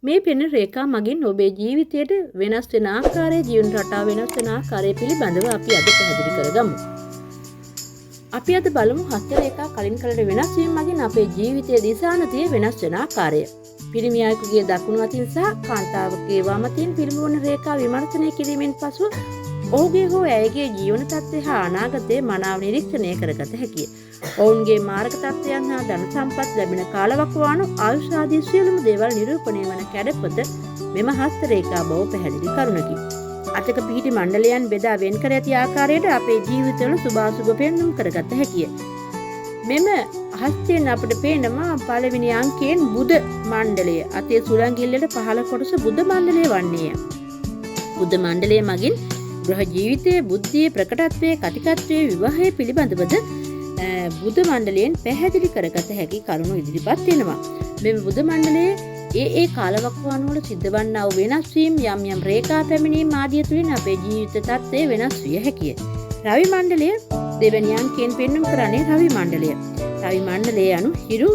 මේ පෙනෙන රේඛා මගින් ඔබේ ජීවිතයට වෙනස් වෙන ආකාරයේ ජීවන රටාව වෙනස් වෙන ආකාරය පිළිබඳව අපි අද පැහැදිලි කරගමු. අපි අද බලමු හස්ත රේඛා කලින් කලට වෙනස් වීම මගින් අපේ ජීවිතයේ දිශානතිය වෙනස් වෙන ආකාරය. පිරිමියෙකුගේ දකුණු අතින් සහ කාන්තාවකගේ වම් අතින් පිළිඹවන රේඛා විමර්ශනය කිරීමෙන් පසු ඔහුගේ හෝ ඇයගේ ජීවන තත්ත්වය හා අනාගතයේ මනාව නිරීක්ෂණය කරගත හැකිය. ඔවුන්ගේ මාර්ග තත්ත්වයන් හා ධන සම්පත් ලැබෙන කාලවකවානු ආයුෂ ආදී සියලුම දේවල් නිරූපණය වන කැඩපත මෙම හස්ත රේඛා බව පැහැදිලි කරුණකි. අටක පිහිටි මණ්ඩලයන් බෙදා වෙන් කර ඇති ආකාරයට අපේ ජීවිතවල සුභාසුභ පෙන්눔 කරගත හැකිය. මෙම හස්තයෙන් අපට පේනවා පළවෙනි අංකයෙන් බුධ මණ්ඩලය. අතේ සුළංගිල්ලට පහළ කොටස බුධ මණ්ඩලය වන්නේය. බුධ මණ්ඩලය මගින් ග්‍රහ ජීවිතයේ බුද්ධියේ ප්‍රකටත්වයේ කතිකත්වයේ විවාහයේ පිළිබඳවද බුධ මණ්ඩලයෙන් පැහැදිලි කරගත හැකි කරුණු ඉදිරිපත් වෙනවා. මෙම බුධ මණ්ඩලයේ ඒ කාලවකවානු වල සිද්ධ වන්නා වූ වෙනස් වීම යම් රේඛා පැමිණීම් ආදිය තුළින් අපේ ජීවිත තත්ත්වය වෙනස් විය හැකිය. රවි මණ්ඩලය දෙවැනි අංකයෙන් පෙන්වන්න කරන්නේ රවි මණ්ඩලය. රවි මණ්ඩලය anu හිරු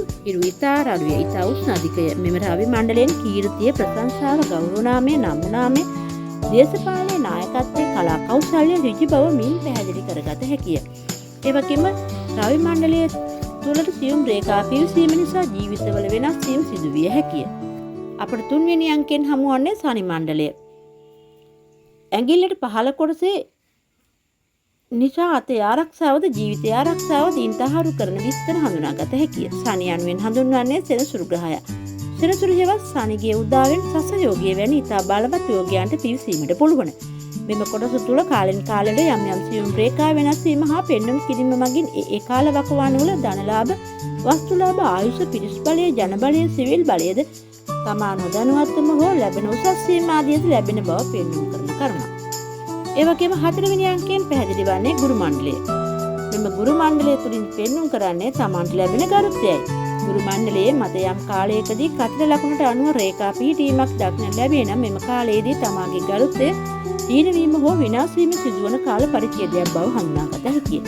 ඉතා රළුය ඉතා උෂ්ණ අධිකය. මෙම රවි මණ්ඩලයෙන් කීර්තිය ප්‍රශංසාව ගෞරව නාමය නම් නාමය දේශපාලන නායකත්වයේ කලා කෞශල්‍ය ඍජු බව මින් පැහැදිලි කරගත හැකිය. ඒ වගේම රවි මණ්ඩලයේ තුලට සියුම් රේඛා පිවිසීම නිසා ජීවිතවල වෙනස් වීම සිදු විය හැකිය. අපට තුන්වෙනි අංකයෙන් හමු වන්නේ ශනි මණ්ඩලය. ඇඟිල්ලට පහළ කොටසේ නිසා අතේ ආරක්ෂාවද ජීවිතය ආරක්ෂාවද ඉන්තහාරු කරන විස්තර හඳුනාගත හැකිය. ශනි යනුවෙන් හඳුන්වන්නේ සෙනසුරු ග්‍රහය. සෙනසුරු හේවත් ශනිගේ උදාවෙන් සස යෝගයේ වැනි ඉතා බලවත් යෝගයන්ට පිවිසීමට පුළුවන්. මෙම කොටස තුල කාලෙන් කාලයට යම් සියුම් රේඛා වෙනස් වීම හා පෙන්වීම කිරීම මගින් ඒ කාලවකවානු වල ධනලාභ, වස්තුලාභ, ආයුෂ, පිරිස් බලය, ජන බලය, සිවිල් බලයද තමා නොදැනුවත්වම හෝ ලැබෙන උසස් වීම ආදියද ලැබෙන බව පෙන්වීම කරන කරුණක්. ඒ වගේම හතරවෙනි අංකයෙන් පැහැදිලි වන්නේ ගුරු මණ්ඩලය. මෙම ගුරු මණ්ඩලය තුලින් පෙන්වීම කරන්නේ තමන්ට ලැබෙන ගරුත්වයයි. ගුරු මණ්ඩලයේ මත යම් කාලයකදී කතර ලකුණට අනුව රේඛා පිහිටීමක් දක්නට ලැබේ නම් මෙම කාලයේදී තමාගේ ගරුත්වය හීනවීම හෝ විනාශ වීම සිදුවන කාල පරිච්ඡේදයක් බව හඳුනාගත හැකිය.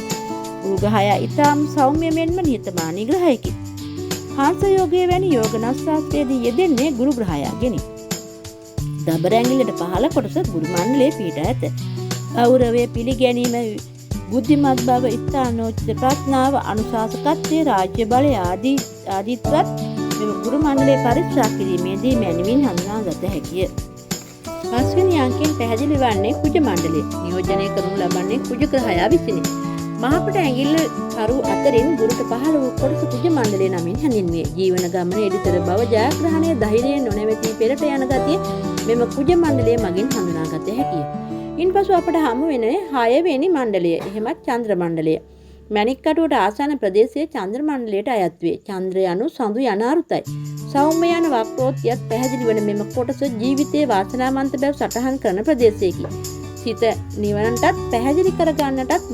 ගුරු ග්‍රහය ඊටම සෞම්‍ය මෙන්ම නිහතමානී ග්‍රහයකි. හංස යෝගයේ වැනි යෝග නාස්ත්‍රයේදී යෙදෙන්නේ ගුරු ග්‍රහයාගෙනි. දබර ඇඟිල්ලට පහළ කොටස ගුරු මණ්ඩලයේ පිහිටා ඇත. ගෞරවය පිළිගැනීම, බුද්ධිමත් බව, ස්ථානෝචිත ප්‍රඥාව, අනුශාසකත්වය, රාජ්‍ය බලය ආදීත්වත් මෙම ගුරු මණ්ඩලයේ පරික්ෂා කිරීමේදී මැනවින් හඳුනාගත හැකිය. පස්වෙනි අංකයෙන් පැහැදිලි වන්නේ කුජ මණ්ඩලය. නියෝජනය කරනු ලබන්නේ කුජ ග්‍රහයා විසිනි. මහපට ඇඟිල්ල කරු අතරින් ගුරුට පහළ වූ කොටස කුජ මණ්ඩලය නමින් හැඳින්වේ. ජීවන ගමන එඩිතර බව, ජයග්‍රහණය, ධෛර්යය, නොනැවතී පෙරට යන ගතිය මෙම කුජ මණ්ඩලය මගින් හඳුනාගත හැකිය. ඉන්පසු අපට හමු වෙන්නේ 6 වෙනි මණ්ඩලය. එහෙමත් චන්ද්‍ර මණ්ඩලය. මණික් කටුවට ආසන්න ප්‍රදේශයේ චන්ද්‍ර මණ්ඩලයට අයත් වේ. චන්ද්‍රය anu සඳු යන අරුතයි. සෞම්‍ය යන වක්‍රෝත්තියත් පැහැදිලි වන මෙම කොටස ජීවිතයේ වාසනාවන්ත බව සටහන් කරන ප්‍රදේශයකි. සිත නිවනටත් පැහැදිලි කර ගන්නටත්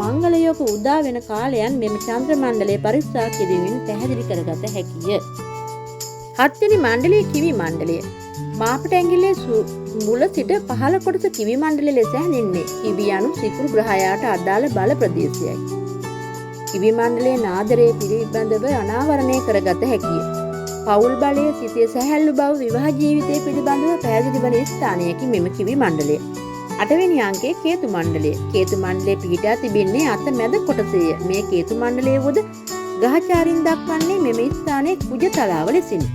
මංගලයෝග උදා වෙන කාලයන් මෙම චන්ද්‍ර මණ්ඩලයේ පරික්ෂා කිරීමෙන් පැහැදිලි කරගත හැකිය. 7 වෙනි මණ්ඩලය කිවි මණ්ඩලය. මාපට ඇඟිල්ලේ මුල සිට පහළ කොටස කිවි මණ්ඩලය ලෙස හැඳින්වේ. කිවි anu සිකුරු ග්‍රහයාට අදාළ බල ප්‍රදේශයයි. කිවි මණ්ඩලයේ නාදරයේ පිළිබඳව අනාවරණය කරගත හැකිය. පෞල් බලය, සිතේ සැහැල්ලු බව, විවාහ ජීවිතය පිළිබඳව පැහැදිලි වන ස්ථානයකි මෙම කිවි මණ්ඩලය. 8 වෙනි අංකයේ කේතු මණ්ඩලය. කේතු මණ්ඩලයේ පිහිටා තිබෙන්නේ අත මැද කොටසේය. මේ කේතු මණ්ඩලයේ වුද ග්‍රහචාරින් දක්වන්නේ මෙම ස්ථානයේ කුජ තලාව ලෙසිනි.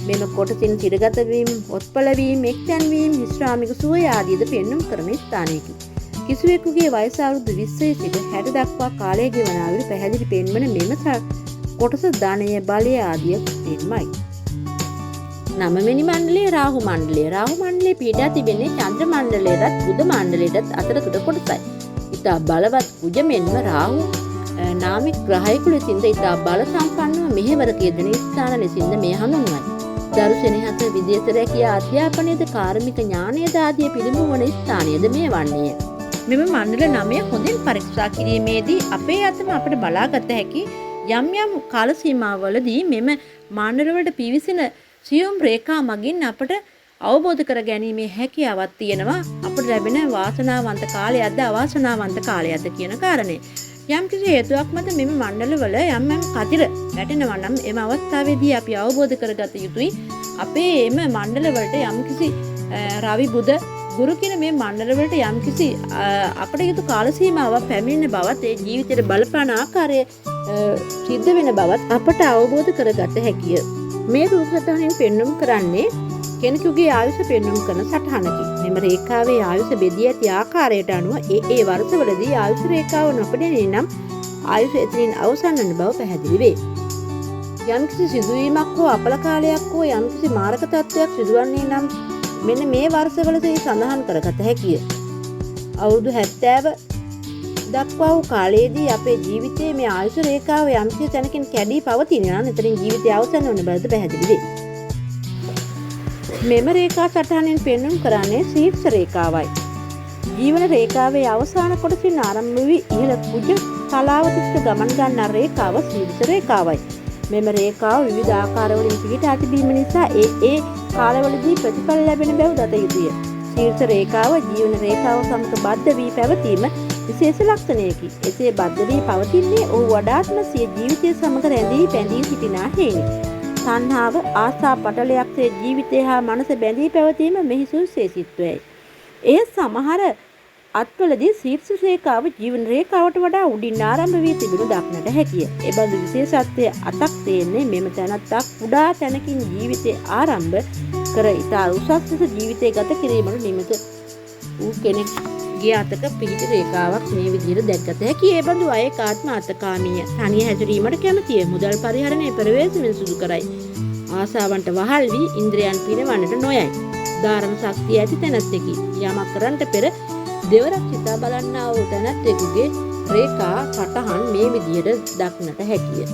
මෙම කොටසින් තිරගත වීම, ඔත්පල වීම, එක්තැන් වීම, විශ්‍රාමික සුවය ආදීද පෙන්වීම කරන ස්ථානයකි. කිසිවෙකුගේ වයස අවුරුදු 20 සිට 60 දක්වා කාලය ගෙවන අයුරු පැහැදිලි පෙන්වන මෙම කොටස ධනය, බලය ආදිය තෙන්මයි. 9 වෙනි මණ්ඩලය රාහු මණ්ඩලය. රාහු මණ්ඩලයේ පිහිටා තිබෙන්නේ චන්ද්‍ර මණ්ඩලයටත් බුධ මණ්ඩලයටත් අතරතුර කොටසයි. ඉතා බලවත් කුජ මෙන්ම රාහු නාමික ග්‍රහයෙකු ලෙසින්ද ඉතා බල සම්පන්නව මෙහෙවරක යෙදෙන ස්ථාන ලෙසින්ද මෙය හඳුන්වයි. දරු සෙනෙහස, විදේශ රැකියා, අධ්‍යාපනයේද, කාර්මික ඥානයේද ආදී පිළිඹවන ස්ථානයේද මේ වන්නේය. මෙම මණ්ඩල 9 හොඳින් පරීක්ෂා කිරීමේදී අපේ අතම අපට බලාගත හැකි යම් කාල සීමාවලදී මෙම මණ්ඩලවලට පිවිසෙන සියුම් රේඛා මගින් අපට අවබෝධ කර ගැනීමේ හැකියාවක් තියෙනවා. අපට ලැබෙන වාසනාවන්ත කාලයක්ද අවාසනාවන්ත කාලයක්ද කියන කාරණය. යම් කිසි හේතුවක් මත මෙම මණ්ඩලවල යම් කතිර වැටෙනවා නම් එම අවස්ථාවේදී අපි අවබෝධ කරගත යුතුයි අපේ එම මණ්ඩල වලට යම්කිසි රවි බුද ගුරු කියන මේ මණ්ඩල වලට යම්කිසි අපටයුතු කාල සීමාවක් පැමිණෙන බවත් ඒ ජීවිතයට බලපාන ආකාරය සිද්ධ වෙන බවත් අපට අවබෝධ කරගත හැකිය. මේ රූප සටහනින් පෙන්වුම් කරන්නේ කෙනෙකුගේ ආයුෂ පෙන්වුම් කරන සටහනකි. මෙම රේඛාවේ ආයුෂ බෙදී ඇති ආකාරයට අනුව ඒ වර්ෂවලදී ආයුෂ රේඛාව නොපෙනෙන්නේ නම් ආයුෂ එතනින් අවසන් වන බව පැහැදිලි වේ. යම්කිසි සිදුවීමක් හෝ අපල කාලයක් හෝ යම්කිසි මාරක තත්ත්වයක් සිදුවන්නේ නම් මෙන්න මේ වර්ෂවලදී සඳහන් කරගත හැකිය. අවුරුදු 70 දක්වා වූ කාලයේදී අපේ ජීවිතයේ මේ ආයුෂ රේඛාව යම්කිසි තැනකින් කැඩී පවතින නම් එතනින් ජීවිතය අවසන් වන බවද පැහැදිලි වේ. මෙම රේඛා සටහනෙන් පෙන්වුම් කරන්නේ ශීර්ෂ රේඛාවයි. ජීවන රේඛාවේ අවසාන කොටසින් ආරම්භ වී ඉහළ කුජ කලාවතිස්ස ගමන් ගන්නා රේඛාව ශීර්ෂ රේඛාවයි. මෙම රේඛාව විවිධ ආකාරවලින් පිහිටා තිබීම නිසා ඒ කාලවලදී ප්‍රතිඵල ලැබෙන බව දත යුතුය. ශීර්ෂ රේඛාව ජීවන රේඛාව සමග බද්ධ වී පැවතීම විශේෂ ලක්ෂණයකි. එසේ බද්ධ වී පවතින්නේ ඔහු වඩාත්ම සිය ජීවිතය සමග රැඳී බැඳී සිටිනා හේයිනි. තණ්හාව ආසා පටලයක්සේ ජීවිතය හා මනස බැඳී පැවතීම මෙහි සුවිශේෂීත්වයයි. එය සමහර අත්වලදී ශීර්ෂ රේඛාව ජීවන රේඛාවට වඩා උඩින් ආරම්භ වී තිබෙනු දක්නට හැකිය. එබඳු විශේෂත්වය අතක් තේන්නේ මෙම තැනැත්තා කුඩා තැනකින් ජීවිතය ආරම්භ කර ඉතා උසස් ලෙස ජීවිතය ගත කිරීමට නිමිත වූ කෙනෙක්ගේ අතක පිහිටි රේඛාවක් මේ විදිහට දැක්ගත හැකියි. එබඳු අය කාත්ම අතකාමීය, තනිය හැසිරීමට කැමැතිය, මුදල් පරිහරණය පරිවේශමෙන් සිදු කරයි. ආසාවන්ට වහල් වී ඉන්ද්‍රයන් පිනවන්නට නොයයි. ධාරණ ශක්තිය ඇති තැනැත්තෙකි. යමක් කරන්නට පෙර දෙවරක් සිතා බලන්නා වූ තැනැත්තෙකුගේ රේඛා සටහන් මේ විදිහට දක්නට හැකිය.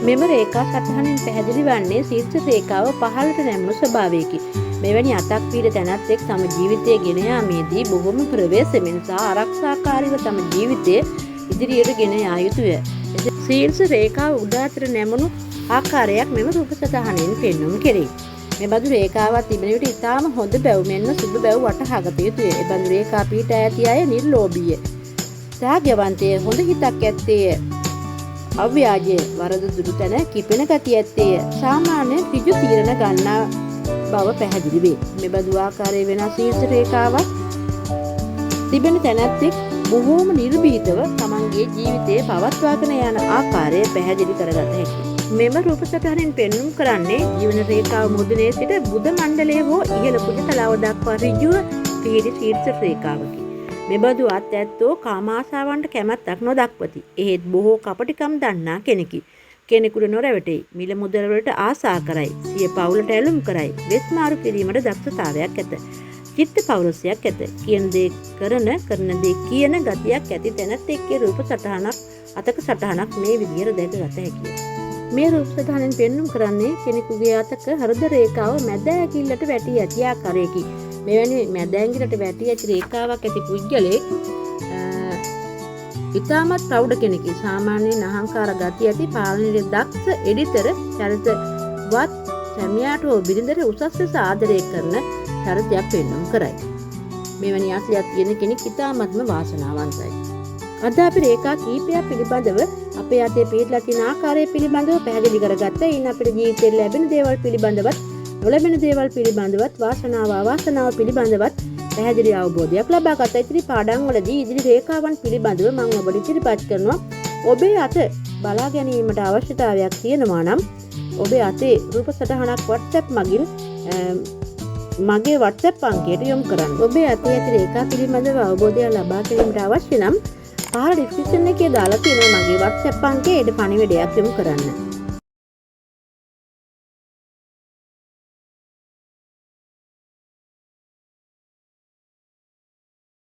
මෙම රේඛා සටහනින් පැහැදිලි වන්නේ ශීර්ෂ රේඛාව පහළට නැමුණු ස්වභාවයකි. මෙවැනි අතක් පීඩ තැනැත්තෙක් තම ජීවිතය ගෙන යාමේදී බොහොම ප්‍රවේශමෙන් සහ ආරක්ෂාකාරීව තම ජීවිතය ඉදිරියට ගෙන යා යුතුය. ශීර්ෂ රේඛාව උඩ අතර නැමුණු ආකාරයක් මෙම රූප සටහනෙන් පෙන්වුම් කෙරේ. මෙබඳු රේඛාවක් තිබෙන විට ඉතාම හොඳ බැව් මෙන්ම සුදු බැව් වටහාගත යුතුය. එබඳු රේඛා පීඨ ඇති අය නිර්ලෝභීය, ත්‍යාගවන්තය, හොඳ හිතක් ඇත්තේය, අව්‍යාජය, වරද දුරු තැන කිපෙන ගතිය ඇත්තේය, සාමාන්‍ය ඍජු තීරණ ගන්නා බව පැහැදිලි වේ. මෙබඳු ආකාරයේ වෙනස් ශීර්ෂ රේඛාවක් තිබෙන තැනැත්තෙක් බොහෝම නිර්භීතව තමන්ගේ ජීවිතය පවත්වාගෙන යන ආකාරය පැහැදිලි කරගත හැකියි. මෙම රූප සටහනෙන් පෙන්වුම් කරන්නේ ජීවන රේඛාව මුදුනේ සිට බුද මණ්ඩලයේ හෝ ඉහළ කුජ තලාව දක්වා ඍජුව පිහිටි ශීර්ෂ රේඛාවකි. මෙබඳු අත් ඇත්තෝ කාමාශාවන්ට කැමැත්තක් නොදක්වති. එහෙත් බොහෝ කපටිකම් දන්නා කෙනෙකි. කෙනෙකුට නොරැවටෙයි. මිල මුදල් වලට ආසා කරයි. සිය පවුලට ඇලුම් කරයි. වෙස් මාරු කිරීමට දක්ෂතාවයක් ඇත. චිත්ත පෞරුෂයක් ඇත. කියන දේ කරන දේ කියන ගතියක් ඇති තැනැත්තෙක්ගේ රූප සටහනක් අතක සටහනක් මේ විදිහට දැකගත හැකියි. මේ රූප සටහනෙන් පෙන්වුම් කරන්නේ කෙනෙකුගේ අතක හෘද රේඛාව මැද ඇඟිල්ලට වැටි ඇති ආකාරයකි. මෙවැනි මැද ඇඟිල්ලට වැටි ඇති රේඛාවක් ඇති පුද්ගලයෙක් ඉතාමත් ප්‍රෞಢ කෙනෙකි. සාමාන්‍යයෙන් අහංකාර ගතිය ඇති, පාලනයේ දක්ෂ, එඩිතර, චරිතවත්, සැමියාට හෝ බිරිඳට උසස් ලෙස ආදරය කරන චරිතයක් පෙන්වුම් කරයි. මෙවැනි අස්ලියක් තියෙන කෙනෙක් ඉතාමත්ම වාසනාවන්තයි. අද අපි රේඛා කීපයක් පිළිබඳව අපේ අතේ පිටලා තියෙන ආකාරය පිළිබඳව පැහැදිලි කරගත්තා. ඉන් අපේ ජීවිතේ ලැබෙන දේවල් පිළිබඳවත් නොලැබෙන දේවල් පිළිබඳවත් වාසනාව අවාසනාව පිළිබඳවත් පැහැදිලි අවබෝධයක් ලබා ගත්තා. ඉතිරි පාඩම් වලදී ඉදිරි රේඛාවන් පිළිබඳව මම ඔබට ඉදිරිපත් කරනවා. ඔබේ අත බලා ගැනීමට අවශ්‍යතාවයක් තියෙනවා නම් ඔබේ අතේ රූප සටහනක් WhatsApp මගින් මගේ WhatsApp අංකයට යොමු කරන්න. ඔබේ අතේ ඇති රේඛා පිළිබඳව අවබෝධයක් ලබා ගැනීමට අවශ්‍ය නම් පහළ ඩිස්ක්‍රිප්ෂන් එකේ දාලා තියෙනවා මගේ WhatsApp අංකයට පණිවිඩයක් යොමු කරන්න.